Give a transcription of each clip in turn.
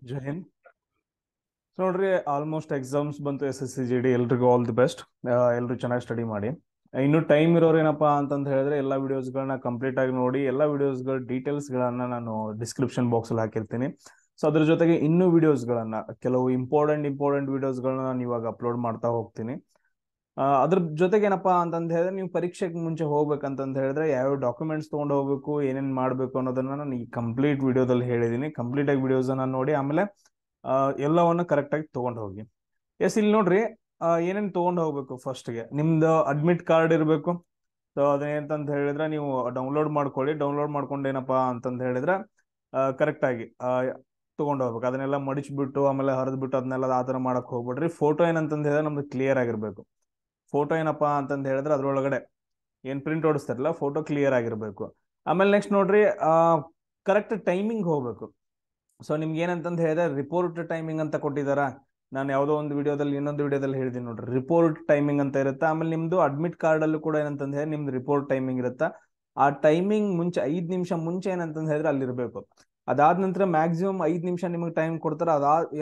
ಜೈ ಹಿಂದ್. ನೋಡ್ರಿ, almost exams ಬಂತು. SSC GD ಎಲ್ರಿಗೂ ಆಲ್ ದಿ ಬೆಸ್ಟ್. ಎಲ್ರು ಚೆನ್ನಾಗಿ ಸ್ಟಡಿ ಮಾಡಿ. ಇನ್ನು ಟೈಮ್ ಇರೋರು ಏನಪ್ಪಾ ಅಂತಂತ ಹೇಳಿದ್ರೆ ಎಲ್ಲ ವಿಡಿಯೋಸ್ಗಳನ್ನ ಕಂಪ್ಲೀಟ್ ಆಗಿ ನೋಡಿ. ಎಲ್ಲ ವಿಡಿಯೋಸ್ಗಳ ಡೀಟೇಲ್ಸ್ಗಳನ್ನ ನಾನು ಡಿಸ್ಕ್ರಿಪ್ಷನ್ ಬಾಕ್ಸ್ ಅಲ್ಲಿ ಹಾಕಿರ್ತೀನಿ. ಸೊ ಅದ್ರ ಜೊತೆಗೆ ಇನ್ನೂ ವಿಡಿಯೋಸ್ಗಳನ್ನ, ಕೆಲವು ಇಂಪಾರ್ಟೆಂಟ್ ವಿಡಿಯೋಸ್ಗಳನ್ನ ನಾನು ಇವಾಗ ಅಪ್ಲೋಡ್ ಮಾಡ್ತಾ ಹೋಗ್ತೀನಿ. ಅದ್ರ ಜೊತೆಗೆ ಏನಪ್ಪಾ ಅಂತಂತ ಹೇಳಿದ್ರೆ, ನೀವು ಪರೀಕ್ಷೆಗೆ ಮುಂಚೆ ಹೋಗ್ಬೇಕಂತಂತ ಹೇಳಿದ್ರೆ ಯಾವ ಡಾಕ್ಯುಮೆಂಟ್ಸ್ ತೊಗೊಂಡು ಹೋಗ್ಬೇಕು, ಏನೇನ್ ಮಾಡ್ಬೇಕು ಅನ್ನೋದನ್ನ ನಾನು ಈ ಕಂಪ್ಲೀಟ್ ವಿಡಿಯೋದಲ್ಲಿ ಹೇಳಿದೀನಿ. ಕಂಪ್ಲೀಟ್ ಆಗಿ ವಿಡಿಯೋಸ್ ಅನ್ನ ನೋಡಿ ಆಮೇಲೆ ಎಲ್ಲವನ್ನ ಕರೆಕ್ಟ್ ಆಗಿ ತಗೊಂಡು ಹೋಗಿ. ಎಸ್, ಇಲ್ಲಿ ನೋಡ್ರಿ, ಏನೇನ್ ತಗೊಂಡು ಹೋಗ್ಬೇಕು. ಫಸ್ಟ್ಗೆ ನಿಮ್ದು ಅಡ್ಮಿಟ್ ಕಾರ್ಡ್ ಇರಬೇಕು. ಸೊ ಅದೇನಂತ ಹೇಳಿದ್ರೆ ನೀವು ಡೌನ್ಲೋಡ್ ಮಾಡ್ಕೊಳ್ಳಿ. ಡೌನ್ಲೋಡ್ ಮಾಡ್ಕೊಂಡು ಏನಪ್ಪಾ ಅಂತಂತ ಹೇಳಿದ್ರೆ ಕರೆಕ್ಟ್ ಆಗಿ ತಗೊಂಡು ಹೋಗ್ಬೇಕು. ಅದನ್ನೆಲ್ಲ ಮಡಿಚ್ಬಿಟ್ಟು ಆಮೇಲೆ ಹರಿದ್ಬಿಟ್ಟು ಅದನ್ನೆಲ್ಲ ಆ ತರ ಮಾಡಕ್ ಹೋಗ್ಬಿಡ್ರಿ. ಫೋಟೋ ಏನಂತಂದ ಹೇಳಿದ್ರೆ ನಮ್ದು ಕ್ಲಿಯರ್ ಆಗಿರ್ಬೇಕು. ಫೋಟೋ ಏನಪ್ಪಾ ಅಂತಂದ ಹೇಳಿದ್ರೆ ಅದ್ರೊಳಗಡೆ ಏನ್ ಪ್ರಿಂಟ್ ಹೊಡಿಸ್ತಾರಲ್ಲ, ಫೋಟೋ ಕ್ಲಿಯರ್ ಆಗಿರ್ಬೇಕು. ಆಮೇಲೆ ನೆಕ್ಸ್ಟ್ ನೋಡ್ರಿ, ಕರೆಕ್ಟ್ ಟೈಮಿಂಗ್ ಹೋಗ್ಬೇಕು. ಸೊ ನಿಮ್ಗೆ ಏನಂತಂದ ಹೇಳಿದ್ರೆ ರಿಪೋರ್ಟ್ ಟೈಮಿಂಗ್ ಅಂತ ಕೊಟ್ಟಿದಾರ. ನಾನು ಯಾವುದೋ ಒಂದು ವಿಡಿಯೋದಲ್ಲಿ ಇನ್ನೊಂದು ವಿಡಿಯೋದಲ್ಲಿ ಹೇಳಿದ್ದೀನಿ ನೋಡ್ರಿ, ರಿಪೋರ್ಟ್ ಟೈಮಿಂಗ್ ಅಂತ ಇರುತ್ತೆ. ಆಮೇಲೆ ನಿಮ್ದು ಅಡ್ಮಿಟ್ ಕಾರ್ಡ್ ಅಲ್ಲೂ ಕೂಡ ಏನಂತಂದ ಹೇಳಿ ನಿಮ್ದು ರಿಪೋರ್ಟ್ ಟೈಮಿಂಗ್ ಇರುತ್ತೆ. ಆ ಟೈಮಿಂಗ್ ಮುಂಚೆ 5 ನಿಮಿಷ ಮುಂಚೆ ಏನಂತಂದ ಹೇಳಿದ್ರೆ ಅಲ್ಲಿರ್ಬೇಕು. ಅದಾದ ನಂತರ ಮ್ಯಾಕ್ಸಿಮಮ್ 5 ನಿಮಿಷ ನಿಮಗೆ ಟೈಮ್ ಕೊಡ್ತಾರೆ.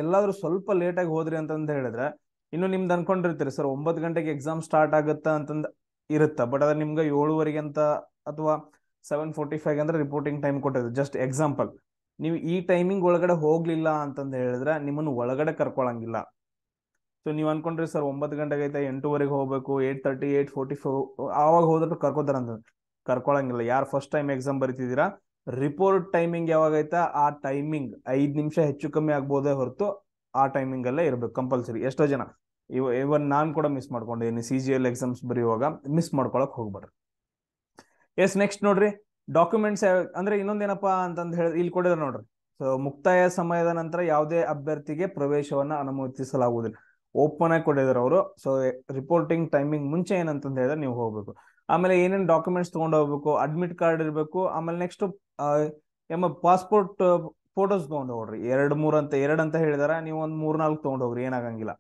ಎಲ್ಲಾದ್ರೂ ಸ್ವಲ್ಪ ಲೇಟ್ ಆಗಿ ಹೋದ್ರಿ ಅಂತಂದ ಹೇಳಿದ್ರೆ ಇನ್ನು ನಿಮ್ದು ಅನ್ಕೊಂಡಿರ್ತೀರಿ, ಸರ್ 9 ಗಂಟೆಗೆ ಎಕ್ಸಾಮ್ ಸ್ಟಾರ್ಟ್ ಆಗುತ್ತಾ ಅಂತಂದ ಇರುತ್ತ. ಬಟ್ ಅದ್ರ ನಿಮ್ಗೆ 7:15 ಅಂತ ಅಥವಾ 7:45 ಅಂದ್ರೆ ರಿಪೋರ್ಟಿಂಗ್ ಟೈಮ್ ಕೊಟ್ಟಿದೆ. ಜಸ್ಟ್ ಎಕ್ಸಾಂಪಲ್, ನೀವು ಈ ಟೈಮಿಂಗ್ ಒಳಗಡೆ ಹೋಗ್ಲಿಲ್ಲ ಅಂತಂದ ಹೇಳಿದ್ರೆ ನಿಮ್ಮನ್ನು ಒಳಗಡೆ ಕರ್ಕೊಳಂಗಿಲ್ಲ. ಸೊ ನೀವ್ ಅನ್ಕೊಂಡ್ರಿ ಸರ್ 9 ಗಂಟೆಗೆ ಐತೆ, 8:00ವರೆಗೆ ಹೋಗ್ಬೇಕು, 8:30, 8:45 ಆವಾಗ ಹೋದ್ರೆ ಕರ್ಕೋತಾರ ಅಂತ. ಕರ್ಕೊಳಂಗಿಲ್ಲ. ಯಾರು ಫಸ್ಟ್ ಟೈಮ್ ಎಕ್ಸಾಮ್ ಬರಿತಿದ್ದೀರಾ, ರಿಪೋರ್ಟ್ ಟೈಮಿಂಗ್ ಯಾವಾಗೈತಾ ಆ ಟೈಮಿಂಗ್ 5 ನಿಮಿಷ ಹೆಚ್ಚು ಕಮ್ಮಿ ಆಗ್ಬೋದೇ ಹೊರತು ಆ ಟೈಮಿಂಗ್ ಅಲ್ಲೇ ಇರ್ಬೇಕು ಕಂಪಲ್ಸರಿ. ಎಷ್ಟೋ ಜನ ಇವನ್ ನಾನ್ ಕೂಡ ಮಿಸ್ ಮಾಡ್ಕೊಂಡಿದ್ದೀನಿ. CGL ಎಕ್ಸಾಮ್ಸ್ ಬರೆಯುವಾಗ ಮಿಸ್ ಮಾಡ್ಕೊಳಕ್ ಹೋಗ್ಬೇಡ್ರಿ. ಎಸ್, ನೆಕ್ಸ್ಟ್ ನೋಡ್ರಿ, ಡಾಕ್ಯುಮೆಂಟ್ಸ್ ಅಂದ್ರೆ ಇನ್ನೊಂದೇನಪ್ಪಾ ಅಂತಂದ್ ಹೇಳಿ ಇಲ್ಲಿ ಕೊಡಿದ್ರೆ ನೋಡ್ರಿ. ಸೊ ಮುಕ್ತಾಯ ಸಮಯದ ನಂತರ ಯಾವುದೇ ಅಭ್ಯರ್ಥಿಗೆ ಪ್ರವೇಶವನ್ನ ಅನುಮತಿಸಲಾಗುವುದಿಲ್ಲ. ಓಪನ್ ಆಗಿ ಕೊಟ್ಟಿದ್ದಾರೆ ಅವರು. ಸೊ ರಿಪೋರ್ಟಿಂಗ್ ಟೈಮಿಂಗ್ ಮುಂಚೆ ಏನಂತಂದ ಹೇಳಿದ್ರೆ ನೀವು ಹೋಗ್ಬೇಕು. ಆಮೇಲೆ ಏನೇನ್ ಡಾಕ್ಯುಮೆಂಟ್ಸ್ ತಗೊಂಡು ಹೋಗ್ಬೇಕು, ಅಡ್ಮಿಟ್ ಕಾರ್ಡ್ ಇರಬೇಕು. ಆಮೇಲೆ ನೆಕ್ಸ್ಟ್ ಪಾಸ್ಪೋರ್ಟ್ ಫೋಟೋಸ್ ತಗೊಂಡು ಹೋಗ್ರಿ. 2 3 ಅಂತ ಹೇಳಿದಾರ, ನೀವು ಒಂದ್ 3 4 ತಗೊಂಡು ಹೋಗ್ರಿ, ಏನಾಗಂಗಿಲ್ಲ.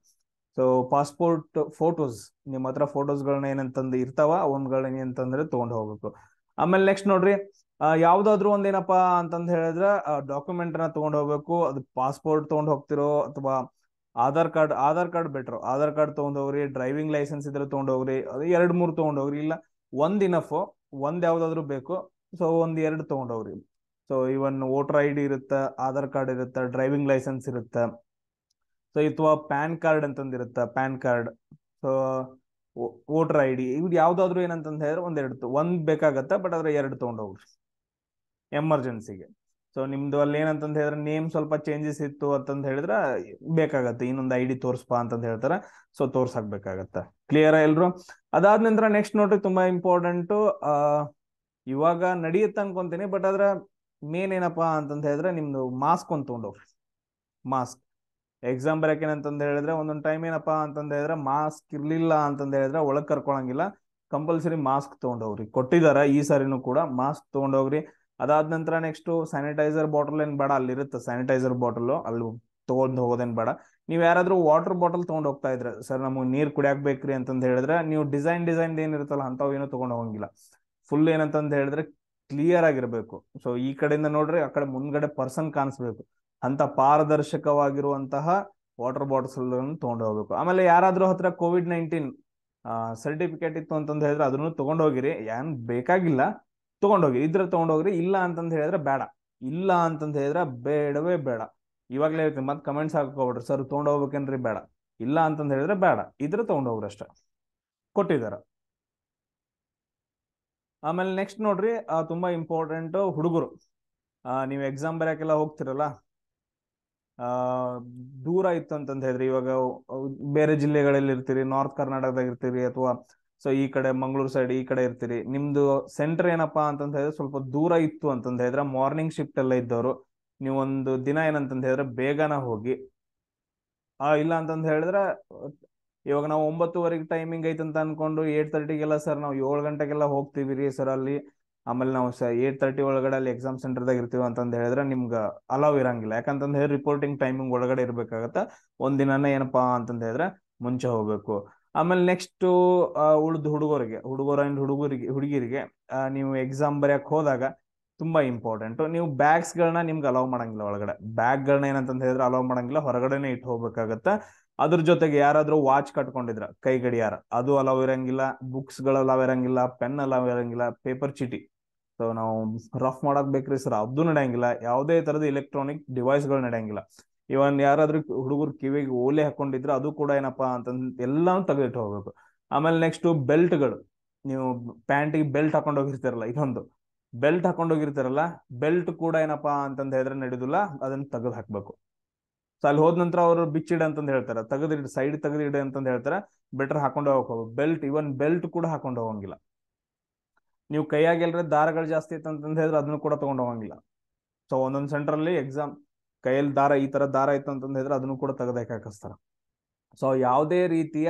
ಸೊ ಪಾಸ್ಪೋರ್ಟ್ ಫೋಟೋಸ್, ನಿಮ್ಮ ಹತ್ರ ಫೋಟೋಸ್ಗಳನ್ನ ಏನಂತಂದು ಇರ್ತಾವ ಅವನ್ಗಳನ್ನ ಏನಂತಂದ್ರೆ ತಗೊಂಡು ಹೋಗ್ಬೇಕು. ಆಮೇಲೆ ನೆಕ್ಸ್ಟ್ ನೋಡ್ರಿ, ಯಾವ್ದಾದ್ರು ಒಂದೇನಪ್ಪಾ ಅಂತಂದ ಹೇಳಿದ್ರೆ ಡಾಕ್ಯುಮೆಂಟ್ ನ ತಗೊಂಡು ಹೋಗ್ಬೇಕು. ಅದು ಪಾಸ್ಪೋರ್ಟ್ ತಗೊಂಡು ಹೋಗ್ತಿರೋ ಅಥವಾ Aadhaar card better. Aadhaar card ತಗೊಂಡ್ ಹೋಗ್ರಿ. ಡ್ರೈವಿಂಗ್ ಲೈಸೆನ್ಸ್ ಇದ್ರೆ ತಗೊಂಡ್ ಹೋಗ್ರಿ. ಅದು 2 3 ತಗೊಂಡ್ ಹೋಗ್ರಿ. ಇಲ್ಲ ಒಂದ್ ಇನಫ್, ಒಂದ್ ಯಾವ್ದಾದ್ರು ಬೇಕು. ಸೊ ಒಂದ್ 2 ತಗೊಂಡ್ ಹೋಗ್ರಿ. ಸೊ ಇವನ್ ವೋಟರ್ ID ಇರುತ್ತೆ, ಆಧಾರ್ ಕಾರ್ಡ್ ಇರುತ್ತೆ, ಡ್ರೈವಿಂಗ್ ಲೈಸೆನ್ಸ್ ಇರುತ್ತೆ. ಸೊ ಅಥವಾ ಪ್ಯಾನ್ ಕಾರ್ಡ್ ಅಂತಂದಿರುತ್ತೆ, PAN card. So voter ID ಇವ್ ಯಾವ್ದಾದ್ರು ಏನಂತಂದ ಹೇಳಿದ್ರೆ ಒಂದ್ ಬೇಕಾಗತ್ತೆ. ಬಟ್ ಅದ್ರ 2 ತಗೊಂಡೋಗ್ರಿ ಎಮರ್ಜೆನ್ಸಿಗೆ. ಸೊ ನಿಮ್ದು ಅಲ್ಲಿ ಏನಂತಂದ ಹೇಳಿದ್ರೆ ನೇಮ್ ಸ್ವಲ್ಪ ಚೇಂಜಸ್ ಇತ್ತು ಅಂತಂದ ಹೇಳಿದ್ರೆ ಬೇಕಾಗತ್ತೆ, ಇನ್ನೊಂದು ID ತೋರ್ಸ್ಪಾ ಅಂತಂದ ಹೇಳ್ತಾರೆ. ಸೊ ತೋರ್ಸಾಕ್ಬೇಕಾಗತ್ತೆ. ಕ್ಲಿಯರ್ ಎಲ್ರು? ಅದಾದ ನಂತರ ನೆಕ್ಸ್ಟ್ ನೋಡ್ರಿ, ತುಂಬಾ ಇಂಪಾರ್ಟೆಂಟ್. ಆ ಇವಾಗ ನಡೆಯುತ್ತೆ ಅನ್ಕೊಂತೀನಿ, ಬಟ್ ಅದ್ರ ಮೇನ್ ಏನಪ್ಪಾ ಅಂತಂದ ಹೇಳಿದ್ರೆ ನಿಮ್ದು ಮಾಸ್ಕ್ ಒಂದು ತಗೊಂಡೋಗ್ರಿ. ಮಾಸ್ಕ್ ಎಕ್ಸಾಮ್ ಬರಕೇನಂತಂದ ಹೇಳಿದ್ರೆ ಒಂದೊಂದ್ ಟೈಮ್ ಏನಪ್ಪಾ ಅಂತಂದ ಹೇಳಿದ್ರೆ ಮಾಸ್ಕ್ ಇರ್ಲಿಲ್ಲ ಅಂತಂದ ಹೇಳಿದ್ರೆ ಒಳಗ್ ಕರ್ಕೊಳಂಗಿಲ್ಲ. Compulsory mask ತಗೊಂಡೋಗ್ರಿ. ಕೊಟ್ಟಿದಾರ ಈ ಸಾರಿನೂ ಕೂಡ ಮಾಸ್ಕ್ ತಗೊಂಡೋಗ್ರಿ. ಅದಾದ ನಂತರ ನೆಕ್ಸ್ಟ್ ಸ್ಯಾನಿಟೈಸರ್ ಬಾಟಲ್ ಏನ್ ಬೇಡ, ಅಲ್ಲಿರುತ್ತೆ ಸ್ಯಾನಿಟೈಸರ್ ಬಾಟಲ್, ಅಲ್ಲಿ ತಗೊಂಡ್ ಹೋಗೋದೇನ್ ಬೇಡ. ನೀವ್ ಯಾರಾದ್ರೂ ವಾಟರ್ ಬಾಟಲ್ ತಗೊಂಡ್ ಹೋಗ್ತಾ ಇದ್ರೆ, ಸರ್ ನಮಗ್ ನೀರ್ ಕುಡಿಯಾಕ್ ಬೇಕ್ರಿ ಅಂತಂದ ಹೇಳಿದ್ರೆ ನೀವು ಡಿಸೈನ್ ಏನಿರುತ್ತಲ್ಲ ಅಂತವ್ ಏನು ತಗೊಂಡ್ ಹೋಗಂಗಿಲ್ಲ. ಫುಲ್ ಏನಂತಂದ ಹೇಳಿದ್ರೆ ಕ್ಲಿಯರ್ ಆಗಿರ್ಬೇಕು. ಸೊ ಈ ಕಡೆಯಿಂದ ನೋಡ್ರಿ, ಆ ಕಡೆ ಮುಂದ್ಗಡೆ ಪರ್ಸನ್ ಕಾಣಿಸ್ಬೇಕು ಅಂತ ಪಾರದರ್ಶಕವಾಗಿರುವಂತಹ ವಾಟರ್ ಬಾಟಲ್ಸ್ ತಗೊಂಡು ಹೋಗ್ಬೇಕು. ಆಮೇಲೆ ಯಾರಾದ್ರೂ ಹತ್ರ COVID-19 ಸರ್ಟಿಫಿಕೇಟ್ ಇತ್ತು ಅಂತಂದ ಹೇಳಿದ್ರೆ ಅದನ್ನು ತಗೊಂಡೋಗಿರಿ. ಏನ್ ಬೇಕಾಗಿಲ್ಲ, ತಗೊಂಡೋಗಿ ಇದ್ರೆ ತಗೊಂಡೋಗ್ರಿ. ಇಲ್ಲ ಅಂತಂದ ಹೇಳಿದ್ರೆ ಬೇಡ. ಇಲ್ಲ ಅಂತಂದ ಹೇಳಿದ್ರೆ ಬೇಡವೇ ಬೇಡ. ಇವಾಗ್ಲೇ ಹೇಳ್ತೀನಿ, ಮತ್ತೆ ಕಮೆಂಟ್ಸ್ ಹಾಕೋಬಿಡ್ರಿ, ಸರ್ ತಗೊಂಡೋಗ್ಬೇಕೇನ್ರಿ, ಬೇಡ. ಇಲ್ಲ ಅಂತಂದ ಹೇಳಿದ್ರೆ ಬೇಡ, ಇದ್ರೆ ತಗೊಂಡೋಗ್ರಿ ಅಷ್ಟೇ. ಕೊಟ್ಟಿದಾರ. ಆಮೇಲೆ ನೆಕ್ಸ್ಟ್ ನೋಡ್ರಿ, ತುಂಬಾ ಇಂಪಾರ್ಟೆಂಟ್ ಹುಡುಗರು. ನೀವು ಎಕ್ಸಾಮ್ ಬರೆಯಕ್ಕೆಲ್ಲ ಹೋಗ್ತಿರಲ್ಲ, ಆ ದೂರ ಇತ್ತು ಅಂತಂದ ಹೇಳಿದ್ರೆ, ಇವಾಗ ಬೇರೆ ಜಿಲ್ಲೆಗಳಲ್ಲಿ ಇರ್ತೀರಿ, ನಾರ್ತ್ ಕರ್ನಾಟಕದಾಗ ಇರ್ತೀರಿ, ಅಥವಾ ಸೊ ಈ ಕಡೆ ಮಂಗಳೂರು ಸೈಡ್ ಈ ಕಡೆ ಇರ್ತೀರಿ. ನಿಮ್ದು ಸೆಂಟರ್ ಏನಪ್ಪಾ ಅಂತಂದ ಹೇಳಿದ್ರೆ ಸ್ವಲ್ಪ ದೂರ ಇತ್ತು ಅಂತಂದ ಹೇಳಿದ್ರೆ, ಮಾರ್ನಿಂಗ್ ಶಿಫ್ಟ್ ಎಲ್ಲ ಇದ್ದವರು ನೀವು ಒಂದು ದಿನ ಏನಂತಂದ ಹೇಳಿದ್ರೆ ಬೇಗನ ಹೋಗಿ. ಇಲ್ಲ ಅಂತಂದ ಹೇಳಿದ್ರೆ ಇವಾಗ ನಾವು 9:30 ಟೈಮಿಂಗ್ ಐತಂತ ಅನ್ಕೊಂಡು 8:30ಗೆಲ್ಲ, ಸರ್ ನಾವು 7 ಗಂಟೆಗೆಲ್ಲ ಹೋಗ್ತೀವಿ ರೀ ಸರ್ ಅಲ್ಲಿ. ಆಮೇಲೆ ನಾವು 8:30 ಒಳಗಡೆ ಅಲ್ಲಿ ಎಕ್ಸಾಮ್ ಸೆಂಟರ್ದಾಗ ಇರ್ತೀವಿ ಅಂತಂದ ಹೇಳಿದ್ರೆ ನಿಮ್ಗೆ ಅಲವ್ ಇರಂಗಿಲ್ಲ. ಯಾಕಂತಂದ ಹೇಳಿ ರಿಪೋರ್ಟಿಂಗ್ ಟೈಮಿಂಗ್ ಒಳಗಡೆ ಇರ್ಬೇಕಾಗತ್ತ. ಒಂದಿನನೇ ಏನಪ್ಪಾ ಅಂತಂದ ಹೇಳಿದ್ರೆ ಮುಂಚೆ ಹೋಗ್ಬೇಕು. ಆಮೇಲೆ ನೆಕ್ಸ್ಟ್ ಉಳಿದ ಹುಡುಗರು ಅಂಡ್ ಹುಡುಗಿರಿಗೆ ನೀವು ಎಕ್ಸಾಮ್ ಬರೆಯಕ್ ಹೋದಾಗ ತುಂಬಾ ಇಂಪಾರ್ಟೆಂಟ್. ನೀವು ಬ್ಯಾಗ್ಸ್ಗಳನ್ನ ನಿಮ್ಗೆ ಅಲೌ ಮಾಡಂಗಿಲ್ಲ ಒಳಗಡೆ. ಬ್ಯಾಗ್ಗಳನ್ನ ಏನಂತ ಹೇಳಿದ್ರೆ ಅಲೌ ಮಾಡಂಗಿಲ್ಲ, ಹೊರಗಡೆನೆ ಇಟ್ಟು ಹೋಗ್ಬೇಕಾಗತ್ತೆ. ಅದ್ರ ಜೊತೆಗೆ ಯಾರಾದ್ರೂ ವಾಚ್ ಕಟ್ಕೊಂಡಿದ್ರ ಕೈ ಗಡಿಯಾರ, ಅದು ಅಲೌ ಇರಂಗಿಲ್ಲ. ಬುಕ್ಸ್ ಗಳು ಅಲೌ ಇರಂಗಿಲ್ಲ, ಪೆನ್ ಅಲೌ ಇರಂಗಿಲ್ಲ, ಪೇಪರ್ ಚೀಟಿ. ಸೊ ನಾವು ರಫ್ ಮಾಡಕ್ ಬೇಕ್ರಿ ಸರ್, ಅದು ನಡೆಯಂಗಿಲ್ಲ. ಯಾವುದೇ ತರದ ಇಲೆಕ್ಟ್ರಾನಿಕ್ ಡಿವೈಸ್ ಗಳು ನಡೆಯಂಗಿಲ್ಲ. ಇವನ್ ಯಾರಾದ್ರೂ ಹುಡುಗರು ಕಿವಿಗೆ ಓಲೆ ಹಾಕೊಂಡಿದ್ರೆ ಅದು ಕೂಡ ಏನಪ್ಪಾ ಅಂತಂದ್ ಎಲ್ಲಾನು ತೆಗೆದಿಟ್ಟು ಹೋಗ್ಬೇಕು. ಆಮೇಲೆ ನೆಕ್ಸ್ಟ್ ಬೆಲ್ಟ್ಗಳು, ನೀವು ಪ್ಯಾಂಟಿಗೆ ಬೆಲ್ಟ್ ಹಾಕೊಂಡು ಹೋಗಿರ್ತಾರಲ್ಲ, ಇದೊಂದು ಬೆಲ್ಟ್ ಹಾಕೊಂಡು ಹೋಗಿರ್ತಾರಲ್ಲ, ಬೆಲ್ಟ್ ಕೂಡ ಏನಪ್ಪಾ ಅಂತಂದ್ ಹೇಳಿದ್ರೆ ನಡೆಯುದಿಲ್ಲ, ಅದನ್ನ ತೆಗೆದು ಹಾಕ್ಬೇಕು. ಸೊ ಅಲ್ಲಿ ಹೋದ ನಂತರ ಅವರು ಬಿಚ್ಚಿಡ ಅಂತಂದ್ ಹೇಳ್ತಾರೆ, ತೆಗೆದಿಡ್ ಸೈಡ್ ತೆಗೆದಿಡ ಅಂತಂದ್ ಹೇಳ್ತಾರೆ. ಬೆಟರ್ ಹಾಕೊಂಡು ಹೋಗ್ಬೇಕು ಬೆಲ್ಟ್. ಇವನ್ ಬೆಲ್ಟ್ ಕೂಡ ಹಾಕೊಂಡು ಹೋಗಂಗಿಲ್ಲ. ನೀವು ಕೈಯಾಗಿ ಎಲ್ರ ದಾರಗಳು ಜಾಸ್ತಿ ಇತ್ತು ಅಂತಂದ್ ಹೇಳಿದ್ರೆ ಅದನ್ನು ಕೂಡ ತಗೊಂಡು ಹೋಗಂಗಿಲ್ಲ. ಸೊ ಒಂದೊಂದು ಸೆಂಟರ್ ಅಲ್ಲಿ ಎಕ್ಸಾಮ್ ಕೈಯಲ್ಲಿ ದಾರ, ಈ ತರ ದಾರ ಇತ್ತು ಅಂತಂದ್ ಹೇಳಿದ್ರೆ ಅದನ್ನು ಕೂಡ ತೆಗೆದು ಹಾಕಿಸ್ತಾರ. ಸೊ ಯಾವುದೇ ರೀತಿಯ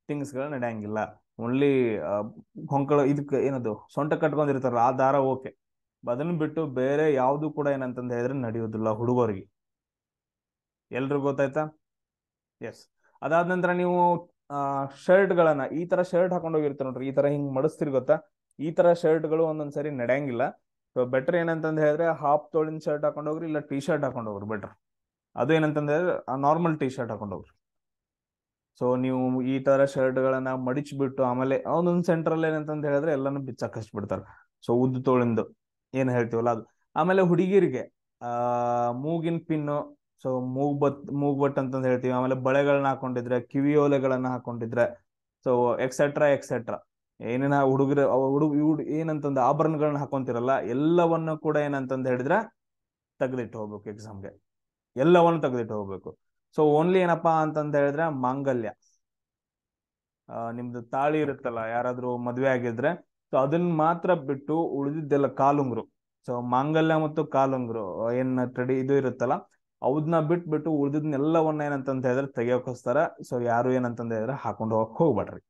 ಥಿಂಗ್ಸ್ ಗಳು ನಡೆಯಂಗಿಲ್ಲ. ಓನ್ಲಿ ಹೊಂಕಳ ಇದಕ್ಕೆ ಏನದು ಸೊಂಟ ಕಟ್ಕೊಂಡಿರ್ತಾರಲ್ಲ ಆ ದಾರ ಓಕೆ, ಅದನ್ನ ಬಿಟ್ಟು ಬೇರೆ ಯಾವ್ದು ಕೂಡ ಏನಂತಂದ್ ಹೇಳಿದ್ರೆ ನಡೆಯುವುದಿಲ್ಲ ಹುಡುಗರಿಗೆ. ಎಲ್ರಿಗೂ ಗೊತ್ತಾಯ್ತಾ? ಎಸ್. ಅದಾದ ನಂತರ ನೀವು ಶರ್ಟ್ ಗಳನ್ನ, ಈ ತರ ಶರ್ಟ್ ಹಾಕೊಂಡು ಹೋಗಿರ್ತಾರೆ ನೋಡ್ರಿ, ಈ ತರ ಹಿಂಗ್ ಮಡಿಸ್ತಿರ್ ಗೊತ್ತಾ, ಈ ತರ ಶರ್ಟ್ ಗಳು ಒಂದೊಂದ್ಸರಿ ನಡೆಯಂಗಿಲ್ಲ. ಸೊ ಬೆಟರ್ ಏನಂತಂದ್ ಹೇಳಿದ್ರೆ ಹಾಫ್ ತೋಳಿನ ಶರ್ಟ್ ಹಾಕೊಂಡು ಹೋಗ್ರಿ, ಇಲ್ಲ ಟಿ ಶರ್ಟ್ ಹಾಕೊಂಡು ಹೋಗ್ರಿ ಬೆಟರ್. ಅದು ಏನಂತಂದ್ ಹೇಳಿದ್ರೆ ನಾರ್ಮಲ್ ಟಿ ಶರ್ಟ್ ಹಾಕೊಂಡು ಹೋಗ್ರಿ. ಸೊ ನೀವು ಈ ತರ ಶರ್ಟ್ ಗಳನ್ನ ಮಡಿಚ್ಬಿಟ್ಟು ಆಮೇಲೆ ಒಂದೊಂದ್ ಸೆಂಟರ್ ಅಲ್ಲಿ ಏನಂತಂದ್ ಹೇಳಿದ್ರೆ ಎಲ್ಲಾನು ಬಿಚ್ಚಾಕ್ ಹಚ್ಬಿಡ್ತಾರೆ. ಸೊ ಉದ್ದು ತೋಳಿಂದು ಏನ್ ಹೇಳ್ತೀವಲ್ಲ ಅದು. ಆಮೇಲೆ ಹುಡುಗಿರಿಗೆ ಮೂಗಿನ ಪಿನ್ನು, ಸೊ ಮೂಗ್ಬಟ್ ಅಂತಂದ್ ಹೇಳ್ತೀವಿ. ಆಮೇಲೆ ಬಳೆಗಳನ್ನ ಹಾಕೊಂಡಿದ್ರೆ, ಕಿವಿಯೋಲೆಗಳನ್ನ ಹಾಕೊಂಡಿದ್ರೆ, ಸೊ ಎಕ್ಸೆಟ್ರಾ ಎಕ್ಸೆಟ್ರಾ ಏನೇನ ಹುಡುಗರು ಏನಂತಂದ ಆಭರಣಗಳನ್ನ ಹಾಕೊಂತಿರಲ್ಲ, ಎಲ್ಲವನ್ನು ಕೂಡ ಏನಂತಂದ್ ಹೇಳಿದ್ರೆ ತೆಗೆದಿಟ್ಟು ಹೋಗ್ಬೇಕು ಎಕ್ಸಾಮ್ಗೆ. ಎಲ್ಲವನ್ನು ತೆಗೆದಿಟ್ಟು ಹೋಗ್ಬೇಕು. ಸೊ ಓನ್ಲಿ ಏನಪ್ಪಾ ಅಂತಂದ ಹೇಳಿದ್ರೆ ಮಾಂಗಲ್ಯ, ನಿಮ್ದು ತಾಳಿ ಇರುತ್ತಲ್ಲ, ಯಾರಾದ್ರೂ ಮದ್ವೆ ಆಗಿದ್ರೆ, ಸೊ ಅದನ್ನ ಮಾತ್ರ ಬಿಟ್ಟು ಉಳಿದಿದ್ದೆಲ್ಲ ಕಾಲುಂಗ್ರು. ಸೊ ಮಾಂಗಲ್ಯ ಮತ್ತು ಕಾಲುಂಗ್ರು ಏನ್ ಇದು ಇರುತ್ತಲ್ಲ, ಅವನ್ನ ಬಿಟ್ಬಿಟ್ಟು ಉಳಿದಿದ್ನೆಲ್ಲವನ್ನ ಏನಂತಂತ ಹೇಳಿದ್ರೆ ತೆಗಿಯೋಕೋಸ್ತಾರ. ಸೊ ಯಾರು ಏನಂತಂದ ಹೇಳಿದ್ರೆ ಹಾಕೊಂಡು ಹೋಗಕ್ ಹೋಗ್ಬೇಡ್ರಿ.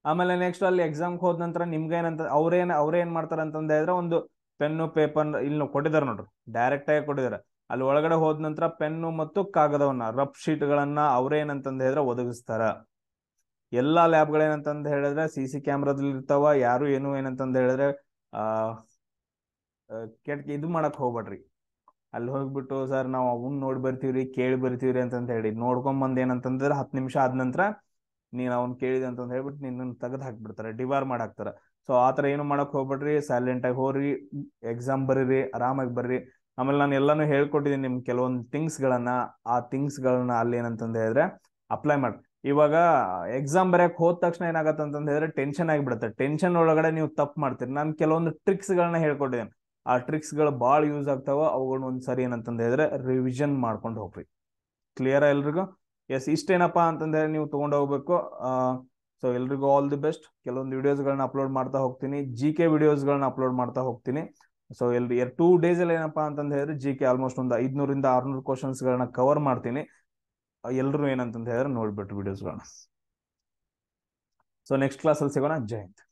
ಆಮೇಲೆ ನೆಕ್ಸ್ಟ್ ಅಲ್ಲಿ ಎಕ್ಸಾಮ್ಗೆ ಹೋದ ನಂತರ ನಿಮ್ಗೆ ಏನಂತ ಅವ್ರೇನ್ ಮಾಡ್ತಾರ ಅಂತಂದ ಹೇಳಿದ್ರೆ ಒಂದು ಪೆನ್ನು ಪೇಪರ್ ಇಲ್ಲಿ ಕೊಟ್ಟಿದ್ದಾರೆ ನೋಡ್ರಿ, ಡೈರೆಕ್ಟ್ ಆಗಿ ಕೊಟ್ಟಿದ್ದಾರೆ. ಅಲ್ಲಿ ಒಳಗಡೆ ಹೋದ ನಂತರ ಪೆನ್ನು ಮತ್ತು ಕಾಗದವನ್ನ, ರಫ್ ಶೀಟ್ ಗಳನ್ನ ಅವ್ರೇನಂತಂದ ಹೇಳಿದ್ರೆ ಒದಗಿಸ್ತಾರ. ಎಲ್ಲಾ ಲ್ಯಾಬ್ಗಳೇನಂತಂದ ಹೇಳಿದ್ರೆ CC ಕ್ಯಾಮ್ರಾದಲ್ಲಿ ಇರ್ತಾವ. ಯಾರು ಏನು ಏನಂತಂದ ಹೇಳಿದ್ರೆ ಆ ಕೆಟ್ಟ ಇದು ಮಾಡಕ್ ಹೋಗ್ಬೇಡ್ರಿ. ಅಲ್ಲಿ ಹೋಗ್ಬಿಟ್ಟು ಸರ್ ನಾವು ಅವ್ನ್ ನೋಡಿ ಬರ್ತೀವ್ರಿ, ಕೇಳಿ ಬರ್ತೀವ್ರಿ ಅಂತಂತ ಹೇಳಿ ನೋಡ್ಕೊಂಡ್ ಬಂದ್ ಏನಂತಂದ್ರೆ 10 ನಿಮಿಷ ಆದ ನಂತರ ನೀನ್ ಅವ್ನ್ ಕೇಳಿದೆ ಅಂತಂದ್ ಹೇಳ್ಬಿಟ್ಟು ನಿನ್ನ ತೆಗೆದು ಹಾಕ್ಬಿಡ್ತಾರೆ, ಡಿಬಾರ್ ಮಾಡಾಕ್ತಾರ. ಸೊ ಆತರ ಏನು ಮಾಡಕ್ ಹೋಗ್ಬೇಡ್ರಿ, ಸೈಲೆಂಟ್ ಆಗಿ ಹೋಗ್ರಿ, ಎಕ್ಸಾಮ್ ಬರೀರಿ, ಆರಾಮಾಗಿ ಬರ್ರಿ. ಆಮೇಲೆ ನಾನು ಎಲ್ಲಾನು ಹೇಳ್ಕೊಟ್ಟಿದ್ದೀನಿ ನಿಮ್ ಕೆಲವೊಂದು ಥಿಂಗ್ಸ್ ಗಳನ್ನ, ಆ ಥಿಂಗ್ಸ್ ಗಳನ್ನ ಅಲ್ಲಿ ಏನಂತಂದ ಹೇಳಿದ್ರೆ ಅಪ್ಲೈ ಮಾಡಿ. ಇವಾಗ ಎಕ್ಸಾಮ್ ಬರೆಯಕ್ ಹೋದ ತಕ್ಷಣ ಏನಾಗತ್ತೆ ಅಂತಂದ ಹೇಳಿದ್ರೆ ಟೆನ್ಷನ್ ಆಗಿಬಿಡುತ್ತೆ. ಟೆನ್ಷನ್ ಒಳಗಡೆ ನೀವು ತಪ್ಪು ಮಾಡ್ತೀರಿ. ನಾನು ಕೆಲವೊಂದು ಟ್ರಿಕ್ಸ್ ಗಳನ್ನ ಹೇಳ್ಕೊಟ್ಟಿದ್ದೇನೆ, ಆ ಟ್ರಿಕ್ಸ್ ಗಳು ಭಾಳ ಯೂಸ್ ಆಗ್ತಾವ. ಅವುಗಳನ್ನ ಒಂದ್ಸರಿ ಏನಂತಂದ ಹೇಳಿದ್ರೆ ರಿವಿಷನ್ ಮಾಡ್ಕೊಂಡು ಹೋಗ್ರಿ. ಕ್ಲಿಯರ್ ಎಲ್ರಿಗೂ? ಎಸ್, ಇಷ್ಟೇನಪ್ಪಾ ಅಂತಂದ್ರೆ ನೀವು ತಗೊಂಡು ಹೋಗ್ಬೇಕು. ಸೊ ಎಲ್ರಿಗೂ ಆಲ್ ದಿ ಬೆಸ್ಟ್. ಕೆಲವೊಂದು ವಿಡಿಯೋಸ್ಗಳನ್ನ ಅಪ್ಲೋಡ್ ಮಾಡ್ತಾ ಹೋಗ್ತೀನಿ, GK ವಿಡಿಯೋಸ್ಗಳನ್ನ ಅಪ್ಲೋಡ್ ಮಾಡ್ತಾ ಹೋಗ್ತೀನಿ. ಸೊ 2 ಡೇಸ್ ಅಲ್ಲಿ ಏನಪ್ಪಾ ಅಂತಂದ ಹೇಳಿದ್ರೆ GK ಆಲ್ಮೋಸ್ಟ್ ಒಂದು 500 ಇಂದ 600 ಕ್ವಶನ್ಸ್ ಗಳನ್ನ ಕವರ್ ಮಾಡ್ತೀನಿ. ಎಲ್ಲರೂ ಏನಂತಂದ ಹೇಳಿದ್ರೆ ನೋಡ್ಬಿಟ್ಟು ವಿಡಿಯೋಸ್ಗಳನ್ನ. ಸೊ ನೆಕ್ಸ್ಟ್ ಕ್ಲಾಸ್ ಅಲ್ಲಿ ಸಿಗೋಣ. ಜೈ ಹಿಂದ್.